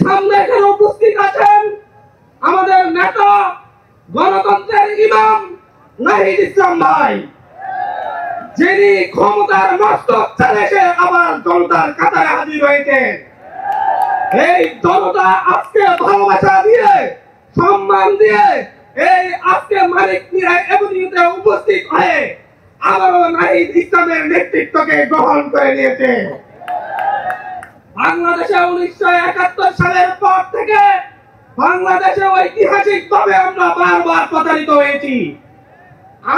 সামনে এখানে উপস্থিত আছেন আমাদের নেতা গণতন্ত্রের ইমাম নাহিদ ইসলাম ভাই, যিনি ক্ষমতার মস্তক ছেড়ে এসে আবার জনতার কাতারে হাজির হয়েছেন। এই জনতা আজকে ভালোবাসা দিয়ে, সম্মান দিয়ে এই আজকে মানিক মিয়া এভিনিউতে উপস্থিত হয়ে আবারও নাহিদ ইসলামের নেতৃত্বকে গ্রহণ করে নিয়েছে। বাংলাদেশে 1971 সালের পর থেকে বাংলাদেশে ঐতিহাসিকভাবে আমরা বারবার প্রতারিত হয়েছি।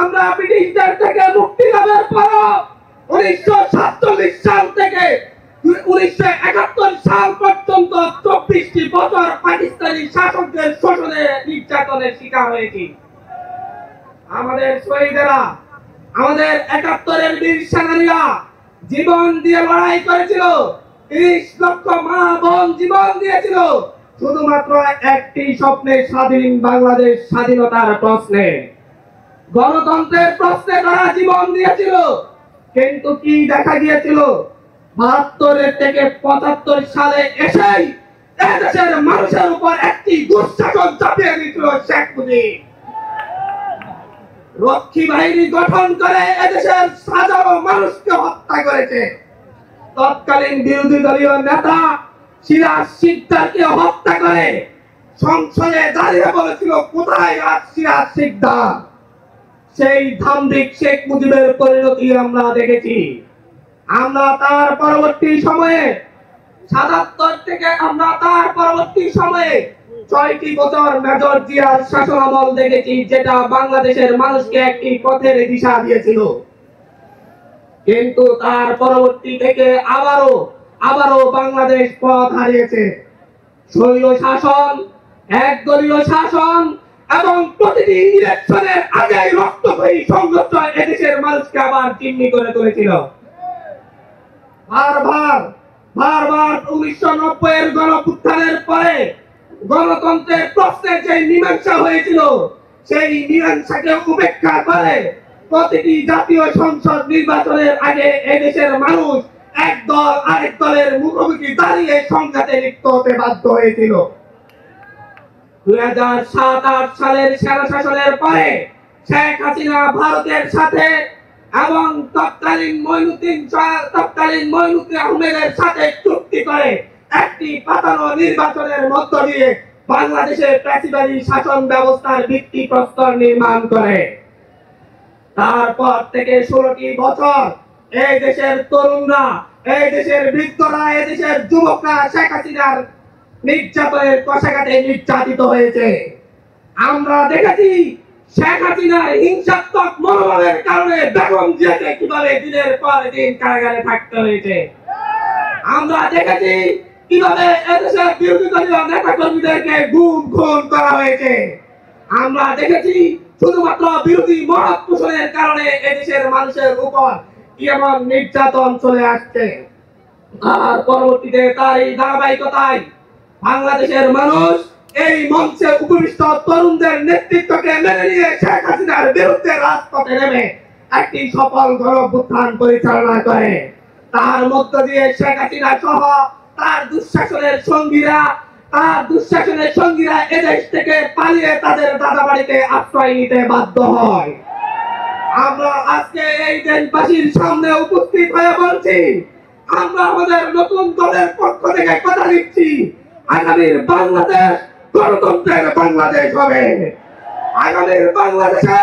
আমরা ব্রিটিশদের থেকে মুক্তি লাভের পর 1947 সাল থেকে 1971 সাল পর্যন্ত 24টি বছর পাকিস্তানি শাসকদের শোষণে নির্যাতনের শিকার হয়েছি। আমাদের শহীদেরা, আমাদের 71-এর বীর সেনানীরা জীবন দিয়ে লড়াই করেছিল। 30 লক্ষ মা বোন জীবন দিয়েছিল শুধুমাত্র একটি স্বপ্নে, স্বাধীন বাংলাদেশ, স্বাধীনতার প্রশ্নে, গণতন্ত্রের প্রশ্নে তারা জীবন দিয়েছিল। কিন্তু কি দেখা গিয়েছিল? 72 থেকে 75 সালে এসেই এদেশের মানুষের উপর একটি দুঃশাসন চাপিয়ে দিয়েছিল শেখ মুজিব। রক্ষী বাহিনী গঠন করে এদেশের হাজারো মানুষকে হত্যা করেছে। তৎকালীন বিরোধী দলীয় নেতা সিরাজ শিকদারকে হত্যা করে সংসদে দাঁড়িয়ে বলেছিল, কোথায় আজ সিরাজ শিকদার? সেই ধাম্বিক শেখ মুজিবের পরিণতি আমরা দেখেছি। আমরা তার পরবর্তী সময়ে 77 থেকে আমরা তার পরবর্তী সময়ে 6টি বছর মেজর জিয়ার শাসনামল দেখেছি, যেটা বাংলাদেশের মানুষকে একটি পথের দিশা দিয়েছিল। কিন্তু তার পরবর্তী থেকে আবারও বাংলাদেশ পথ হারিয়েছে। স্বৈর শাসন, একদলীয় শাসন এবং প্রতিটি ইলেকশনের আগে রক্তক্ষয়ী সংঘর্ষ এদেশের মানুষকে আবার জিম্মি করে তুলেছিল। বারবার 1990-এর গণঅভ্যুত্থানের পরে গণতন্ত্রের প্রশ্নে যে মীমাংসা হয়েছিল, সেই মীমাংসাকে উপেক্ষা করে প্রতিটি জাতীয় সংসদ নির্বাচনের আগে এদেশের মানুষ এক দল আরেক দলের মুখোমুখি দাঁড়িয়ে সংঘাতে লিপ্ত হতে বাধ্য হয়েছিল। 2007-8 সালের সেনা শাসনের পরে শেখ হাসিনা ভারতের সাথে এবং তৎকালীন মঈনুদ্দিন আহমেদের সাথে চুক্তি করে একটি পাতানো নির্বাচনের মধ্য দিয়ে বাংলাদেশের প্যাসিভারি শাসন ব্যবস্থার ভিত্তিপ্রস্তর নির্মাণ করে। তারপর থেকে 16টি বছর এই দেশের তরুণরা, এই দেশের বৃদ্ধরা, এই দেশের যুবকরা শেখ হাসিনার নির্যাতনের কষাঘাতে নির্যাতিত হয়েছে। আমরা দেখেছি শেখ হাসিনার হিংসাত্মক মনোভাবের কারণে বেগম জিয়াকে কিভাবে দিনের পর দিন কারাগারে থাকতে হয়েছে। আমরা দেখেছি কিভাবে এদেশের বিরোধী দলীয় নেতা কর্মীদেরকে গুম খুন করা হয়েছে। আমরা দেখেছি শুধুমাত্র বিরোধী মত পোষণের কারণে এদেশের মানুষের উপর এমন নির্যাতন চলে আসছে। আর পরবর্তীতে তার এই ধারাবাহিকতায় বাংলাদেশের মানুষ এই মঞ্চে উপবিষ্ট তরুণদের নেতৃত্বকে মেনে নিয়ে শেখ হাসিনার বিরুদ্ধে রাজপথে নেমে একটি সফল গণঅভ্যুত্থান পরিচালনা করে। তার মধ্য দিয়ে শেখ হাসিনা সহ তার দুঃশাসনের সঙ্গীরা এদেশ থেকে পালিয়ে তাদের দাদা বাড়িতে আশ্রয় নিতে বাধ্য হয়। আমরা আজকে এই দেশবাসীর সামনে উপস্থিত হয়ে বলছি, আমরা আমাদের নতুন দলের পক্ষ থেকে কথা দিচ্ছি, আগামীর বাংলাদেশ গণতন্ত্রের বাংলাদেশ হবে। আগামীর বাংলাদেশে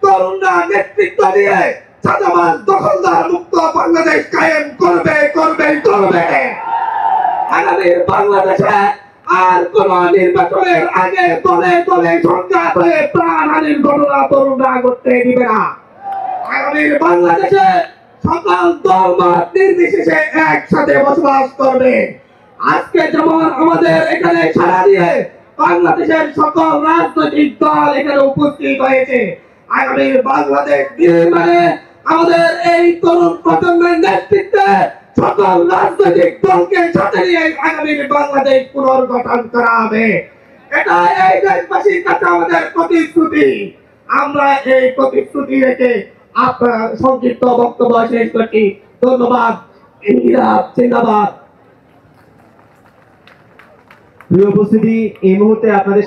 তরুণরা নেতৃত্ব দিয়ে চাঁদাবাজ দখলদার মুক্ত বাংলাদেশ কায়েম করবে। আগামীর বাংলাদেশে আর কোন নির্বাচনের আগে দলে দলে সংঘাত হয়ে প্রাণহানির ঘটনা তরুণরা করতে দিবে না। আগামীর বাংলাদেশে সকল দলমত নির্বিশেষে একসাথে বসবাস করবে। আজকে যেমন আমাদের এখানে সারা দিয়ে বাংলাদেশের সকল রাজনৈতিক দল এখানে উপস্থিত হয়েছে, আগামীর বাংলাদেশ নির্মাণে আমাদের এই তরুণ প্রজন্মের নেতৃত্বে সকল রাজনৈতিক দলকে সাথে নিয়ে আগামীর বাংলাদেশ পুনর্গঠন করা হবে। এটা এই দেশবাসীর কাছে আমাদের প্রতিশ্রুতি। আমরা এই প্রতিশ্রুতি রেখে আপনার সংক্ষিপ্ত বক্তব্য শেষ করছি। ধন্যবাদ। ইনকিলাব জিন্দাবাদ। প্রিয় উপস্থিতি, এই মুহূর্তে আপনাদের